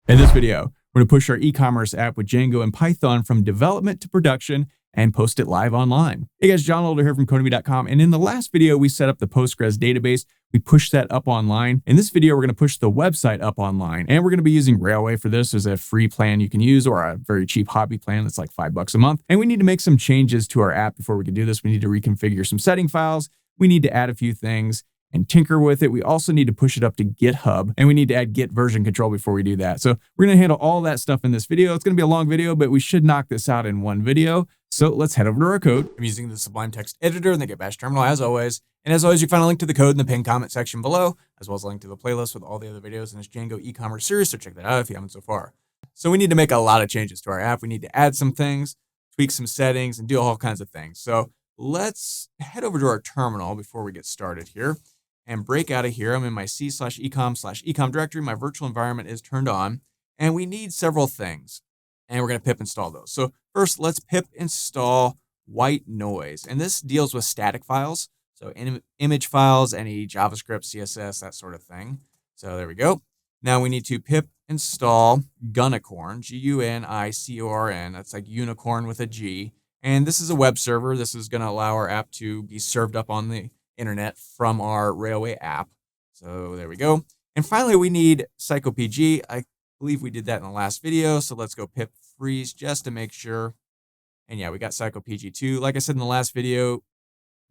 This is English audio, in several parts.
In this video, we're going to push our e-commerce app with Django and Python from development to production and post it live online. Hey guys, John Older here from Codemy.com, and in the last video, we set up the Postgres database. We pushed that up online. In this video, we're going to push the website up online, and we're going to be using Railway for this. There's a free plan you can use or a very cheap hobby plan that's like $5 a month. And we need to make some changes to our app before we can do this. We need to reconfigure some setting files. We need to add a few things and tinker with it. We also need to push it up to GitHub, and we need to add Git version control before we do that. So we're going to handle all that stuff in this video. It's going to be a long video, but we should knock this out in one video. So let's head over to our code. I'm using the Sublime Text Editor and the Git Bash terminal as always. And as always, you can find a link to the code in the pinned comment section below, as well as a link to the playlist with all the other videos in this Django e-commerce series. So check that out if you haven't so far. So we need to make a lot of changes to our app. We need to add some things, tweak some settings, and do all kinds of things. So let's head over to our terminal before we get started here and break out of here. I'm in my c/ecom/ecom directory. My virtual environment is turned on, and we need several things, and we're going to pip install those. So first, let's pip install white noise, and this deals with static files. So image files, any JavaScript, CSS, that sort of thing. So there we go. Now we need to pip install Gunicorn, G-U-N-I-C-O-R-N. That's like unicorn with a G. And this is a web server. This is going to allow our app to be served up on the internet from our Railway app. So there we go. And finally, we need PsychoPG. I believe we did that in the last video. So let's go pip freeze just to make sure. And yeah, we got PsychoPG too. Like I said in the last video,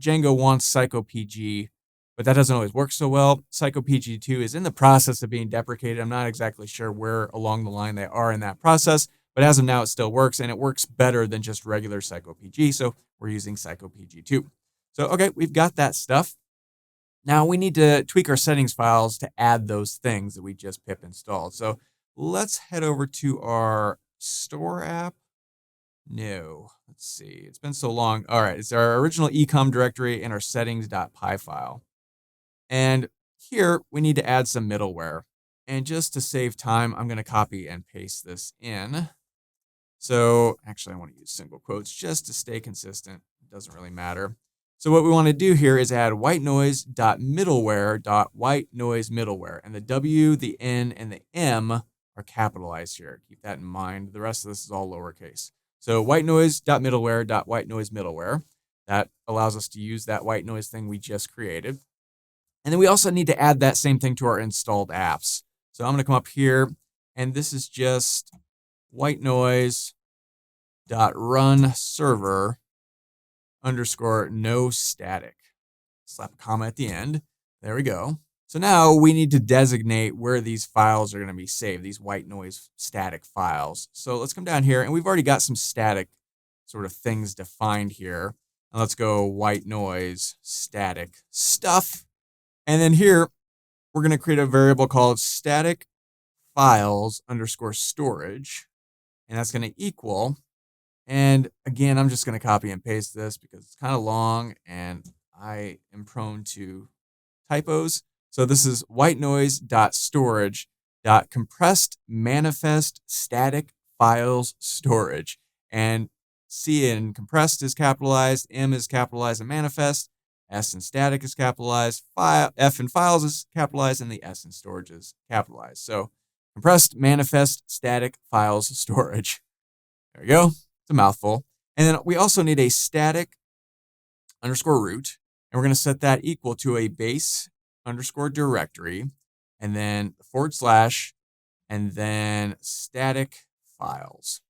Django wants PsychoPG, but that doesn't always work so well. PsychoPG 2 is in the process of being deprecated. I'm not exactly sure where along the line they are in that process, but as of now, it still works, and it works better than just regular PsychoPG, so we're using PsychoPG 2. So, okay, we've got that stuff. Now we need to tweak our settings files to add those things that we just pip installed. So let's head over to our store app. No, let's see. It's been so long. All right, it's our original ecom directory and our settings.py file. And here we need to add some middleware. And just to save time, I'm going to copy and paste this in. So actually, I want to use single quotes just to stay consistent. It doesn't really matter. So what we want to do here is add whitenoise.middleware.whitenoisemiddleware. And the W, the N, and the M are capitalized here. Keep that in mind. The rest of this is all lowercase. So whitenoise.middleware.whitenoisemiddleware. That allows us to use that white noise thing we just created. And then we also need to add that same thing to our installed apps. So I'm going to come up here, and this is just whitenoise.runServer_no static. Slap a comma at the end. There we go. So now we need to designate where these files are going to be saved, these white noise static files. So let's come down here, and we've already got some static sort of things defined here. And let's go white noise static stuff. And then here, we're going to create a variable called static files_storage. And that's going to equal. And again, I'm just going to copy and paste this because it's kind of long and I am prone to typos. So this is whitenoise.storage.compressedManifestStaticFilesStorage. And C in compressed is capitalized, M is capitalized in manifest, S in static is capitalized, F in files is capitalized, and the S in storage is capitalized. So compressed manifest static files storage. There we go. It's a mouthful. And then we also need a static _root, and we're going to set that equal to a base_directory, and then /, and then static files.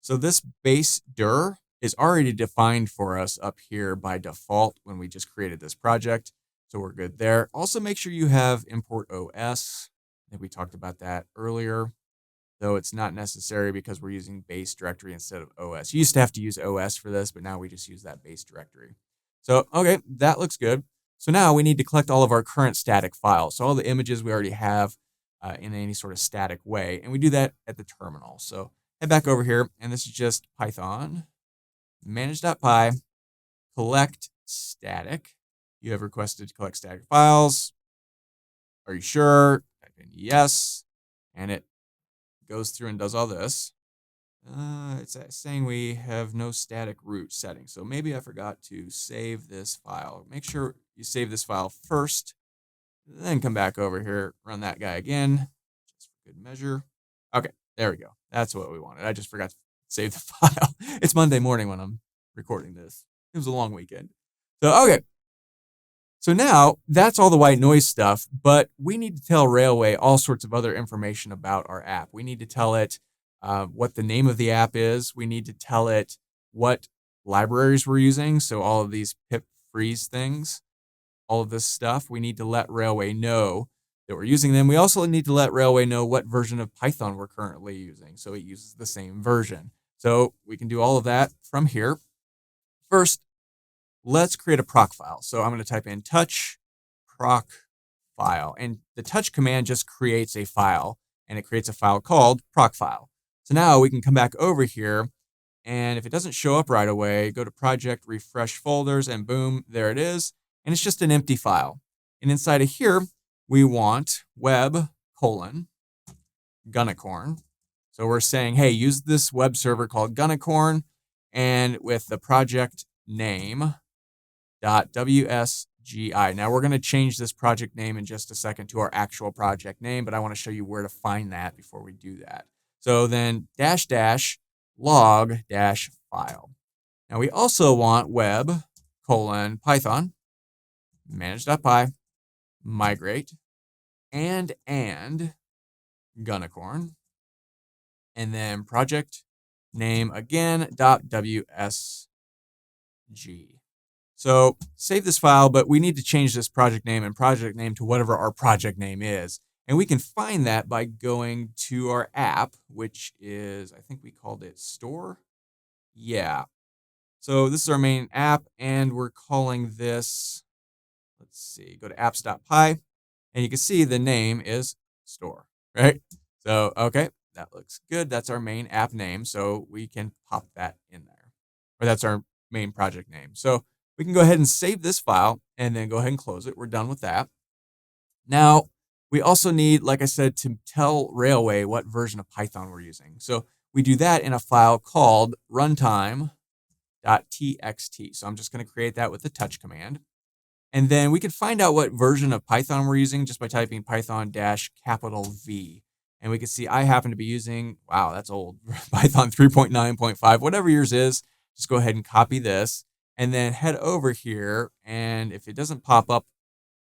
So this base dir is already defined for us up here by default when we just created this project. So we're good there. Also make sure you have import OS. I think we talked about that earlier, though it's not necessary because we're using base directory instead of OS. You used to have to use OS for this, but now we just use that base directory. So, okay, that looks good. So now we need to collect all of our current static files. So all the images we already have in any sort of static way. And we do that at the terminal. So head back over here, and this is just Python, manage.py, collect static. You have requested to collect static files. Are you sure? Type in yes, and it goes through and does all this. It's saying we have no static root setting. So maybe I forgot to save this file. Make sure you save this file first, then come back over here, run that guy again, just for good measure. Okay, there we go. That's what we wanted. I just forgot to save the file. It's Monday morning when I'm recording this. It was a long weekend. So, okay. So now that's all the white noise stuff, but we need to tell Railway all sorts of other information about our app. We need to tell it what the name of the app is. We need to tell it what libraries we're using. So all of these pip freeze things, all of this stuff, we need to let Railway know that we're using them. We also need to let Railway know what version of Python we're currently using. So it uses the same version. So we can do all of that from here. First, let's create a proc file. So I'm going to type in touch proc file. And the touch command just creates a file, and it creates a file called proc file. So now we can come back over here, and if it doesn't show up right away, go to project, refresh folders, and boom, there it is. And it's just an empty file. And inside of here, we want web : Gunicorn. So we're saying, hey, use this web server called Gunicorn, and with the project name .wsgi. Now we're going to change this project name in just a second to our actual project name, but I want to show you where to find that before we do that. So then --log -file. Now we also want web : Python manage.py migrate and Gunicorn, and then project name again .wsg. So save this file, but we need to change this project name and project name to whatever our project name is. And we can find that by going to our app, which is, I think we called it store. Yeah. So this is our main app, and we're calling this, let's see, go to apps.py, and you can see the name is store, right? So, okay, that looks good. That's our main app name, so we can pop that in there. Or that's our main project name. So we can go ahead and save this file and then go ahead and close it. We're done with that. Now, we also need, like I said, to tell Railway what version of Python we're using. So we do that in a file called runtime.txt. So I'm just going to create that with the touch command. And then we can find out what version of Python we're using just by typing Python-V. And we can see I happen to be using, wow, that's old, Python 3.9.5, whatever yours is. Just go ahead and copy this and then head over here. And if it doesn't pop up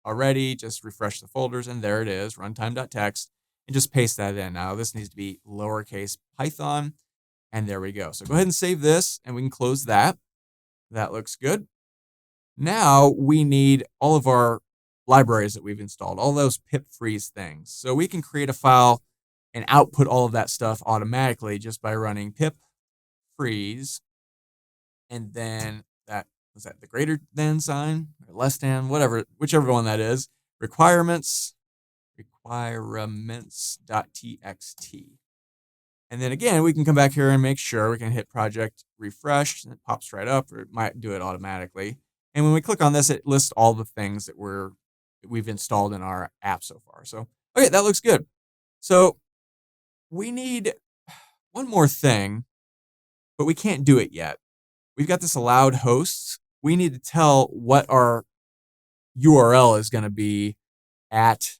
already, just refresh the folders, and there it is, runtime.txt, and just paste that in. Now this needs to be lowercase Python, and there we go. So go ahead and save this, and we can close that. That looks good. Now we need all of our libraries that we've installed, all those pip freeze things. So we can create a file and output all of that stuff automatically just by running pip freeze, and then that was that the greater than sign or less than, whatever, whichever one that is, requirements.txt. And then again, we can come back here and make sure we can hit project refresh, and it pops right up, or it might do it automatically. And when we click on this, it lists all the things that we've installed in our app so far. So, okay, that looks good. So we need one more thing, but we can't do it yet. We've got this allowed hosts. We need to tell what our URL is going to be at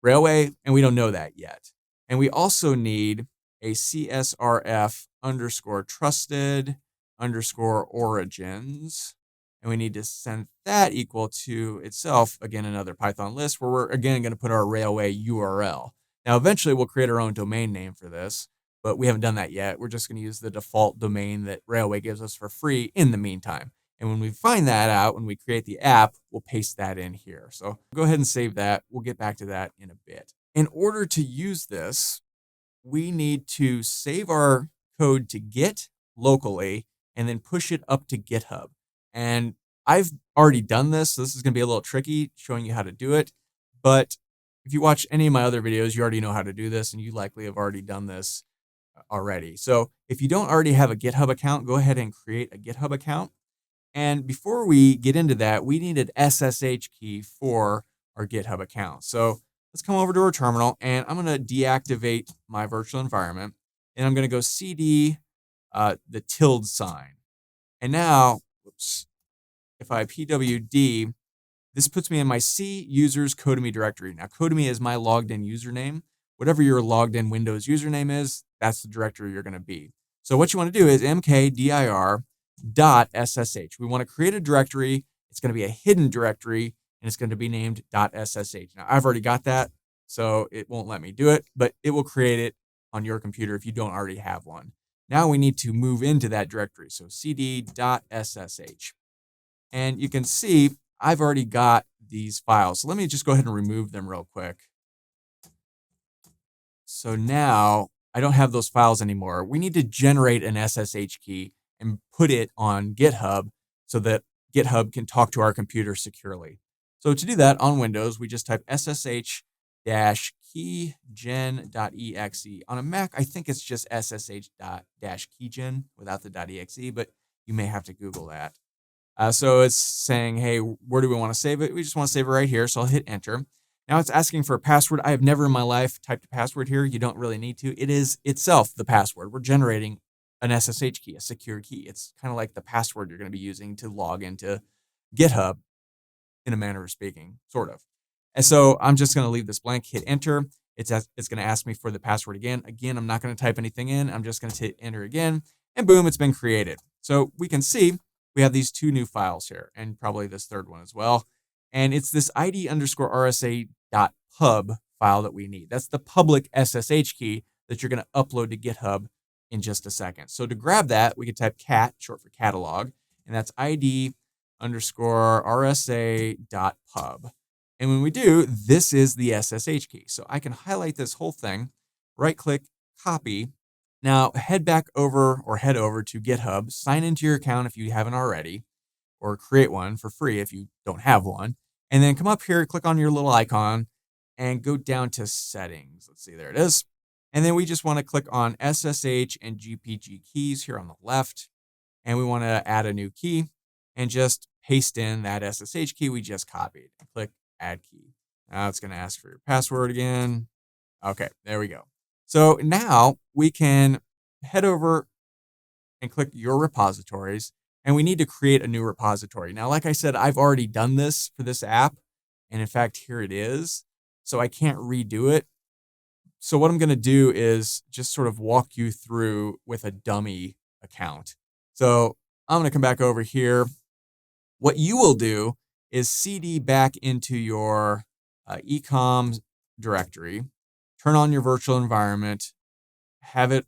Railway, and we don't know that yet. And we also need a CSRF_trusted_origins. And we need to send that equal to itself, again, another Python list where we're, again, going to put our Railway URL. Now, eventually, we'll create our own domain name for this, but we haven't done that yet. We're just going to use the default domain that Railway gives us for free in the meantime. And when we find that out, when we create the app, we'll paste that in here. So go ahead and save that. We'll get back to that in a bit. In order to use this, we need to save our code to Git locally and then push it up to GitHub. And I've already done this, so this is going to be a little tricky showing you how to do it. But if you watch any of my other videos, you already know how to do this, and you likely have already done this already. So if you don't already have a GitHub account, go ahead and create a GitHub account. And before we get into that, we need an SSH key for our GitHub account. So let's come over to our terminal, and I'm going to deactivate my virtual environment, and I'm going to go cd the tilde sign. And now, whoops, if I pwd, this puts me in my C users Codemy directory. Now, Codemy is my logged in username, whatever your logged in Windows username is, that's the directory you're going to be. So what you want to do is mkdir.ssh. We want to create a directory. It's going to be a hidden directory, and it's going to be named .ssh. Now, I've already got that, so it won't let me do it, but it will create it on your computer if you don't already have one. Now we need to move into that directory. So cd.ssh. And you can see I've already got these files. So let me just go ahead and remove them real quick. So now I don't have those files anymore. We need to generate an SSH key and put it on GitHub so that GitHub can talk to our computer securely. So to do that on Windows, we just type ssh-keygen.exe. On a Mac, I think it's just ssh-keygen without the .exe, but you may have to Google that. So it's saying, hey, where do we want to save it? We just want to save it right here. So I'll hit enter. Now it's asking for a password. I have never in my life typed a password here. You don't really need to. It is itself the password. We're generating an SSH key, a secure key. It's kind of like the password you're going to be using to log into GitHub in a manner of speaking, sort of. And so I'm just going to leave this blank, hit enter. It's going to ask me for the password again. Again, I'm not going to type anything in. I'm just going to hit enter again. And boom, it's been created. So we can see we have these two new files here, and probably this third one as well. And it's this id_rsa.pub file that we need. That's the public SSH key that you're going to upload to GitHub in just a second. So to grab that, we can type cat, short for catalog, and that's id_rsa.pub. And when we do, this is the SSH key. So I can highlight this whole thing, right-click, copy. Now head over to GitHub, sign into your account if you haven't already, or create one for free if you don't have one. And then come up here, click on your little icon, and go down to settings. Let's see, there it is. And then we just want to click on SSH and GPG keys here on the left. And we want to add a new key and just paste in that SSH key we just copied. Click add key. Now it's going to ask for your password again. Okay, there we go. So now we can head over and click your repositories, and we need to create a new repository. Now, like I said, I've already done this for this app, and in fact, here it is. So I can't redo it. So what I'm going to do is just sort of walk you through with a dummy account. So I'm going to come back over here. What you will do is cd back into your ecom directory, turn on your virtual environment, have it,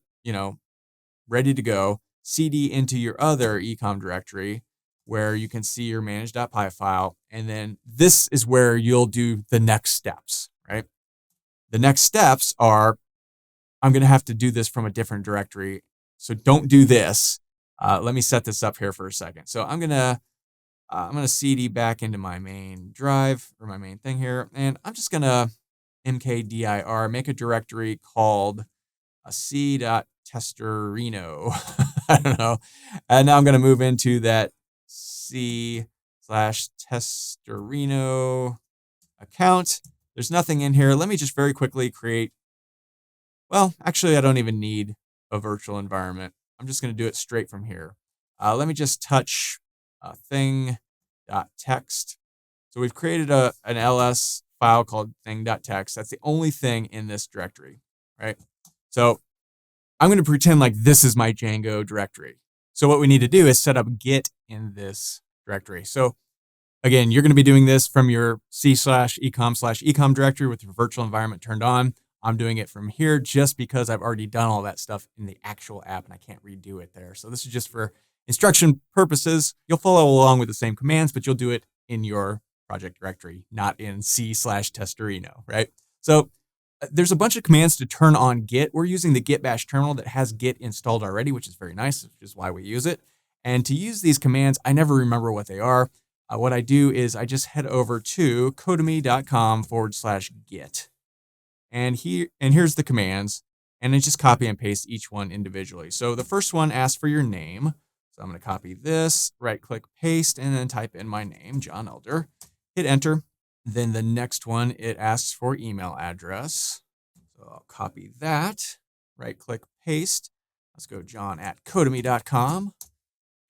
ready to go, cd into your other ecom directory where you can see your manage.py file. And then this is where you'll do the next steps, right? The next steps are, I'm going to have to do this from a different directory. So don't do this. Let me set this up here for a second. So I'm going to cd back into my main drive or my main thing here. And I'm just going to mkdir, make a directory called c.testerino. I don't know. And now I'm going to move into that c/testerino account. There's nothing in here. Let me just very quickly create. Well, actually, I don't even need a virtual environment. I'm just going to do it straight from here. Let me just touch thing.txt. So we've created an ls file called thing.txt. That's the only thing in this directory, right? So I'm going to pretend like this is my Django directory. So what we need to do is set up Git in this directory. So again, you're going to be doing this from your c/ecom/ecom directory with your virtual environment turned on. I'm doing it from here just because I've already done all that stuff in the actual app and I can't redo it there. So this is just for instruction purposes. You'll follow along with the same commands, but you'll do it in your project directory, not in c/testerino, right? So there's a bunch of commands to turn on Git. We're using the Git bash terminal that has Git installed already, which is very nice, which is why we use it. And to use these commands, I never remember what they are. What I do is I just head over to codemy.com/git. And here's the commands. And I just copy and paste each one individually. So the first one asks for your name. So I'm going to copy this, right click, paste, and then type in my name, John Elder. Hit enter. Then the next one, it asks for email address. So I'll copy that, right click, paste. Let's go john@codemy.com.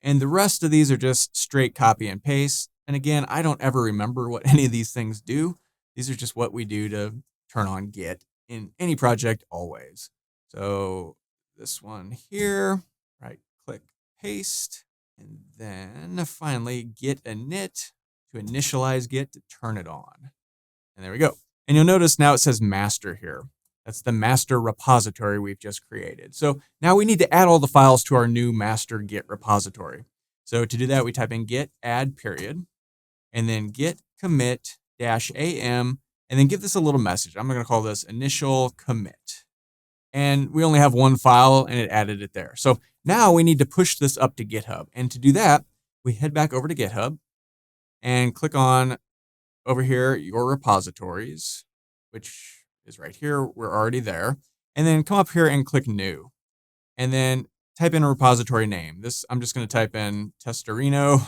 And the rest of these are just straight copy and paste. And again, I don't ever remember what any of these things do. These are just what we do to turn on Git in any project always. So this one here, right click, paste, and then finally git init to initialize Git to turn it on. And there we go. And you'll notice now it says master here. That's the master repository we've just created. So now we need to add all the files to our new master Git repository. So to do that, we type in git add period, and then git commit -am, and then give this a little message. I'm going to call this initial commit. And we only have one file, and it added it there. So now we need to push this up to GitHub. And to do that, we head back over to GitHub and click on over here, your repositories, which is right here. We're already there. And then come up here and click new. And then type in a repository name. This, I'm just going to type in Testorino.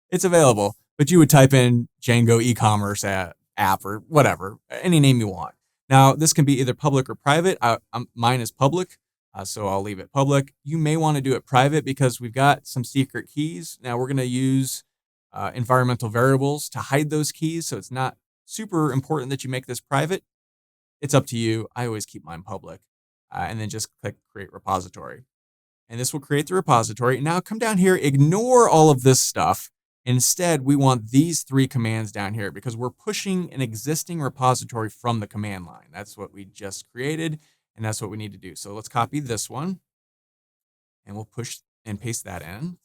It's available, but you would type in Django Ecommerce app or whatever, any name you want. Now, this can be either public or private. Mine is public, so I'll leave it public. You may want to do it private because we've got some secret keys. Now, we're going to use environmental variables to hide those keys, so it's not super important that you make this private. It's up to you. I always keep mine public, and then just click create repository. And this will create the repository. Now come down here, ignore all of this stuff. Instead, we want these 3 commands down here because we're pushing an existing repository from the command line. That's what we just created, and that's what we need to do. So let's copy this one, and we'll push and paste that in.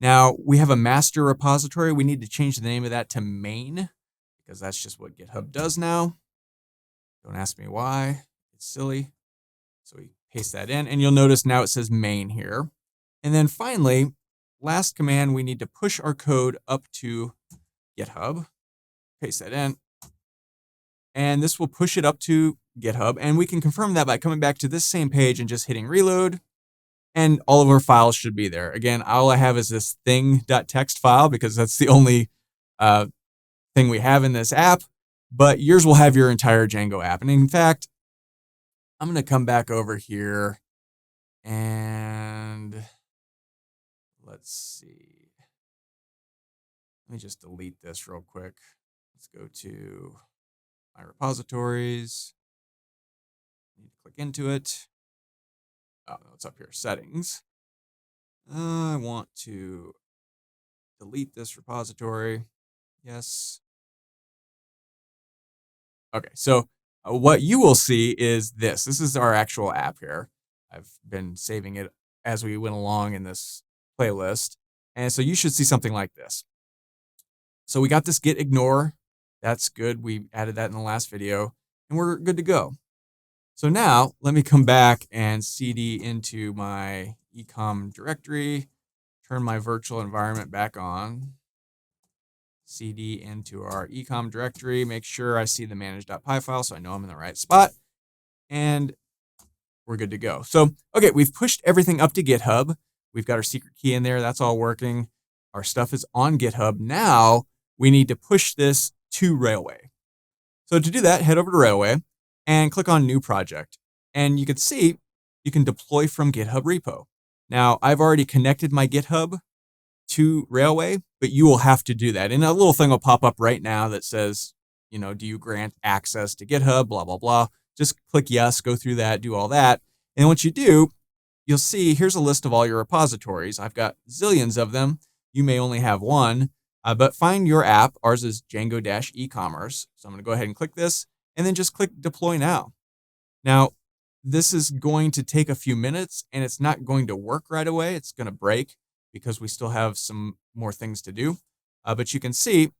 Now, we have a master repository. We need to change the name of that to main because that's just what GitHub does now. Don't ask me why. It's silly. So we paste that in, and you'll notice now it says main here. And then finally, last command, we need to push our code up to GitHub. Paste that in. And this will push it up to GitHub. And we can confirm that by coming back to this same page and just hitting reload. And all of our files should be there. Again, all I have is this thing.txt file because that's the only thing we have in this app. But yours will have your entire Django app. And in fact, I'm going to come back over here and let's see. Let me just delete this real quick. Let's go to my repositories. I need to click into it. Oh, no, it's up here, settings. I want to delete this repository. Yes. Okay, so what you will see is this. This is our actual app here. I've been saving it as we went along in this playlist. And so you should see something like this. So we got this git ignore. That's good. We added that in the last video, and we're good to go. So now let me come back and cd into my ecom directory, turn my virtual environment back on, cd into our ecom directory, make sure I see the manage.py file so I know I'm in the right spot, and we're good to go. So, okay, we've pushed everything up to GitHub. We've got our secret key in there. That's all working. Our stuff is on GitHub. Now we need to push this to Railway. So to do that, head over to Railway and click on New Project. And you can see you can deploy from GitHub repo. Now, I've already connected my GitHub to Railway, but you will have to do that. And a little thing will pop up right now that says, you know, do you grant access to GitHub, blah, blah, blah. Just click yes, go through that, do all that. And once you do, you'll see here's a list of all your repositories. I've got zillions of them. You may only have one, but find your app. Ours is Django-Ecommerce. So I'm going to go ahead and click this and then just click deploy now. Now, this is going to take a few minutes and it's not going to work right away. It's going to break because we still have some more things to do. But you can see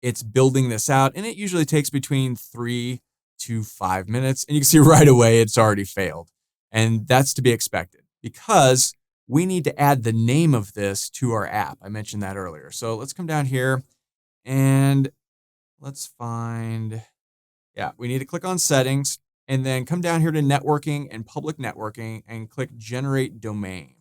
it's building this out, and it usually takes between 3 to 5 minutes. And you can see right away it's already failed. And that's to be expected because we need to add the name of this to our app. I mentioned that earlier. So let's come down here and let's find, we need to click on settings and then come down here to networking and public networking and click generate domain.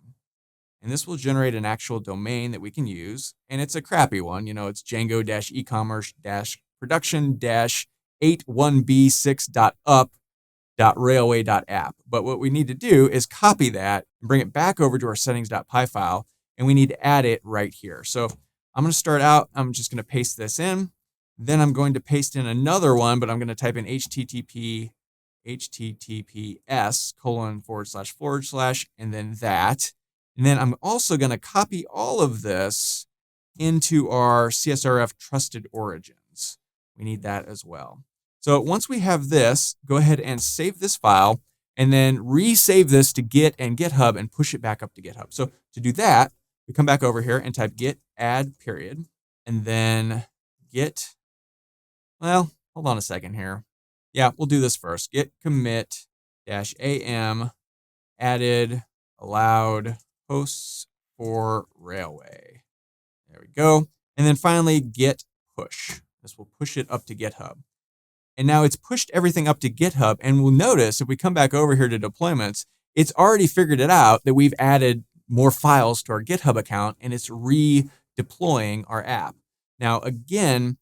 And this will generate an actual domain that we can use. And it's a crappy one. You know, it's Django-ecommerce-production-81b6.up.railway.app. But what we need to do is copy that and bring it back over to our settings.py file. And we need to add it right here. So I'm going to start out. I'm just going to paste this in. Then I'm going to paste in another one, but I'm going to type in HTTP https:// and then that. And then I'm also going to copy all of this into our CSRF trusted origins. We need that as well. So once we have this, go ahead and save this file and then resave this to Git and GitHub and push it back up to GitHub. So to do that, we come back over here and type git add period and then git, well, hold on a second here. Yeah, we'll do this first. Git commit -am added allowed hosts for Railway. There we go. And then finally git push. This will push it up to GitHub. And now it's pushed everything up to GitHub. And we'll notice if we come back over here to deployments, it's already figured it out that we've added more files to our GitHub account and it's redeploying our app. Now, again,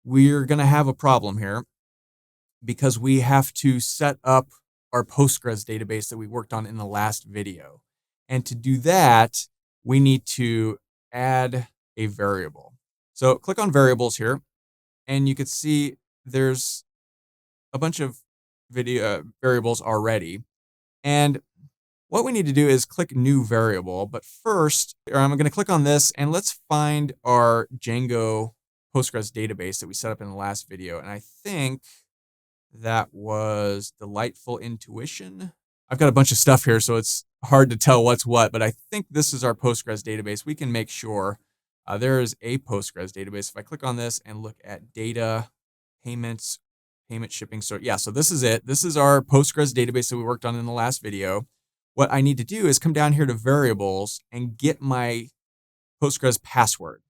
we're going to have a problem here because we have to set up our Postgres database that we worked on in the last video. And to do that, we need to add a variable. So click on variables here, and you can see there's a bunch of variables already. And what we need to do is click new variable. But first, I'm going to click on this, and let's find our Django Postgres database that we set up in the last video. And I think that was Delightful Intuition. I've got a bunch of stuff here, so it's hard to tell what's what, but I think this is our Postgres database. We can make sure there is a Postgres database. If I click on this and look at data, payments, payment shipping. So yeah, so this is it. This is our Postgres database that we worked on in the last video. What I need to do is come down here to variables and get my Postgres password.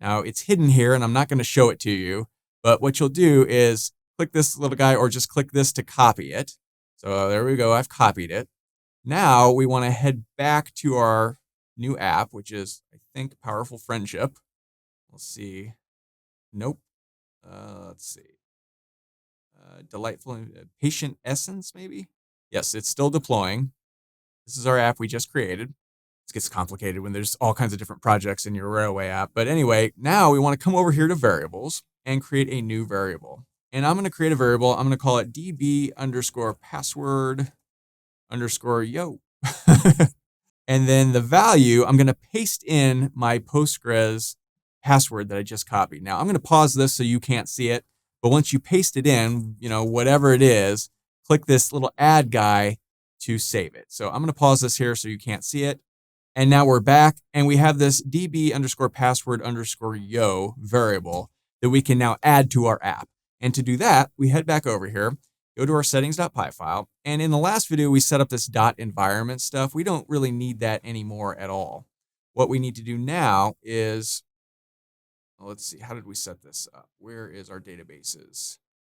Now it's hidden here and I'm not going to show it to you, but what you'll do is click this little guy or just click this to copy it. So there we go. I've copied it. Now we want to head back to our new app, which is, I think, Powerful Friendship. Let's see. Nope. Let's see. Delightful Patient Essence, maybe? Yes, it's still deploying. This is our app we just created. It gets complicated when there's all kinds of different projects in your Railway app. But anyway, now we want to come over here to variables and create a new variable. And I'm going to create a variable. I'm going to call it db_password_yo. And then the value, I'm going to paste in my Postgres password that I just copied. Now I'm going to pause this so you can't see it. But once you paste it in, whatever it is, click this little add guy to save it. So I'm going to pause this here so you can't see it. And now we're back and we have this db_password_yo variable that we can now add to our app. And to do that, we head back over here, go to our settings.py file. And in the last video, we set up this .environment stuff. We don't really need that anymore at all. What we need to do now is, let's see, how did we set this up? Where is our databases?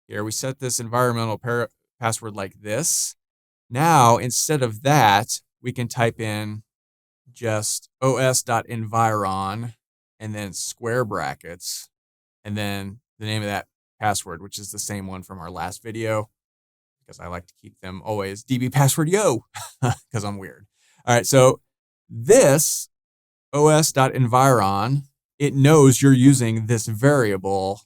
Here, we set this environmental password like this. Now, instead of that, we can type in just os.environ and then square brackets, and then the name of that password, which is the same one from our last video, because I like to keep them always db_password_yo, because I'm weird. All right, so this os.environ, it knows you're using this variable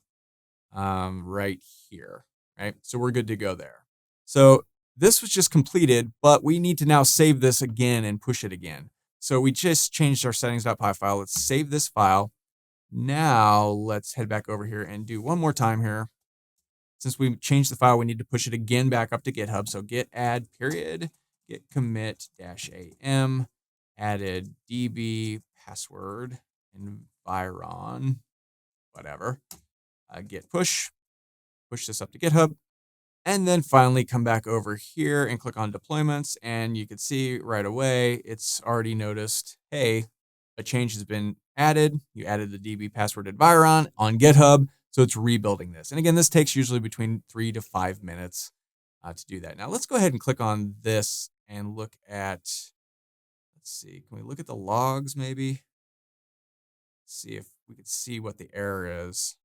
right here, right? So we're good to go there. So this was just completed, but we need to now save this again and push it again. So we just changed our settings.py file. Let's save this file. Now let's head back over here and do one more time here. Since we changed the file, we need to push it again back up to GitHub. So git add period, git commit -am, added db password environ, whatever, git push this up to GitHub. And then finally come back over here and click on deployments. And you can see right away, it's already noticed, hey, a change has been added. You added the db password environ on GitHub. So it's rebuilding this. And again, this takes usually between 3 to 5 minutes to do that. Now let's go ahead and click on this and look at, let's see, can we look at the logs maybe? Let's see if we could see what the error is.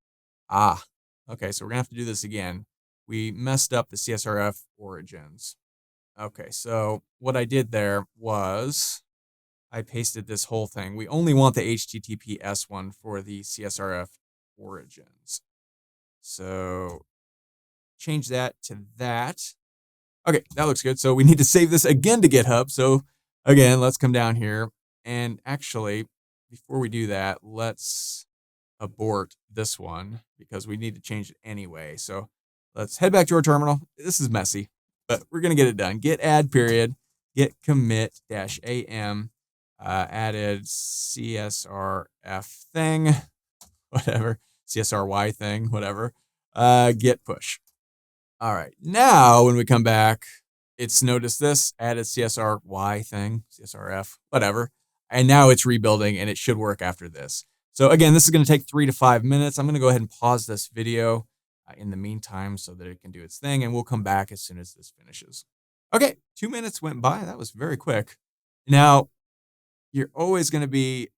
Okay, so we're gonna have to do this again. We messed up the CSRF origins. Okay, so what I did there was I pasted this whole thing. We only want the HTTPS one for the CSRF origins. So change that to that. Okay, that looks good. So we need to save this again to GitHub. So again, let's come down here. And actually, before we do that, let's abort this one because we need to change it anyway. So let's head back to our terminal. This is messy, but we're going to get it done. Git add period, git commit -am, added CSRF thing, whatever, CSRY thing, whatever, git push. All right, now when we come back, it's noticed this, added CSRY thing, CSRF, whatever, and now it's rebuilding and it should work after this. So again, this is going to take 3 to 5 minutes. I'm going to go ahead and pause this video in the meantime so that it can do its thing, and we'll come back as soon as this finishes. Okay, 2 minutes went by. That was very quick. Now, you're always going to be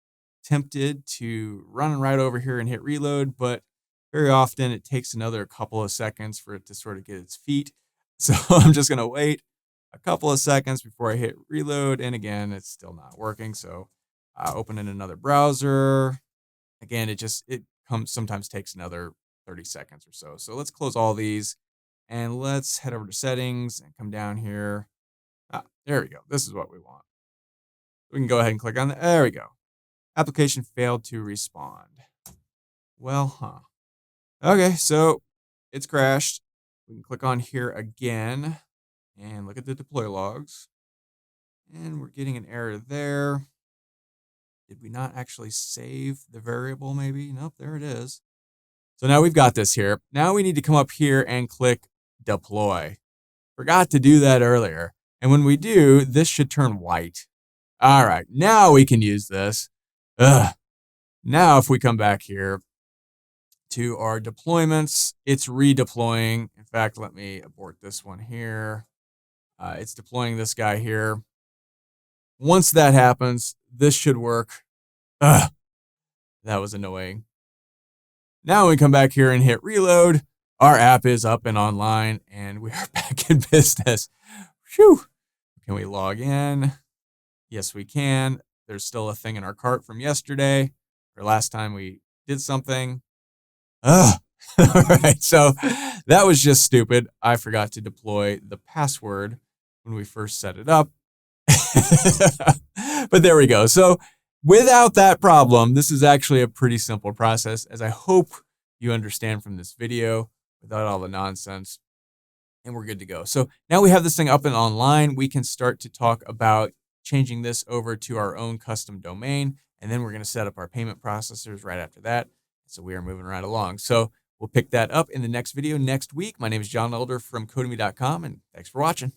tempted to run right over here and hit reload, but very often it takes another couple of seconds for it to sort of get its feet. So I'm just going to wait a couple of seconds before I hit reload. And again, it's still not working. So open in another browser. Again, it sometimes takes another 30 seconds or so. So let's close all these and let's head over to settings and come down here. There we go. This is what we want. We can go ahead and click on that. There we go. Application failed to respond. Well, Okay, so it's crashed. We can click on here again and look at the deploy logs. And we're getting an error there. Did we not actually save the variable maybe? Nope, there it is. So now we've got this here. Now we need to come up here and click deploy. Forgot to do that earlier. And when we do, this should turn white. All right, now we can use this. Now if we come back here to our deployments, it's redeploying. In fact, let me abort this one here. It's deploying this guy here. Once that happens, this should work. That was annoying. Now we come back here and hit reload. Our app is up and online, and we are back in business. Phew. Can we log in? Yes, we can. There's still a thing in our cart from yesterday or last time we did something. All right, so that was just stupid. I forgot to deploy the password when we first set it up. But there we go. So without that problem, this is actually a pretty simple process, as I hope you understand from this video, without all the nonsense. And we're good to go. So now we have this thing up and online. We can start to talk about changing this over to our own custom domain. And then we're going to set up our payment processors right after that. So we are moving right along. So we'll pick that up in the next video next week. My name is John Elder from Codemy.com, and thanks for watching.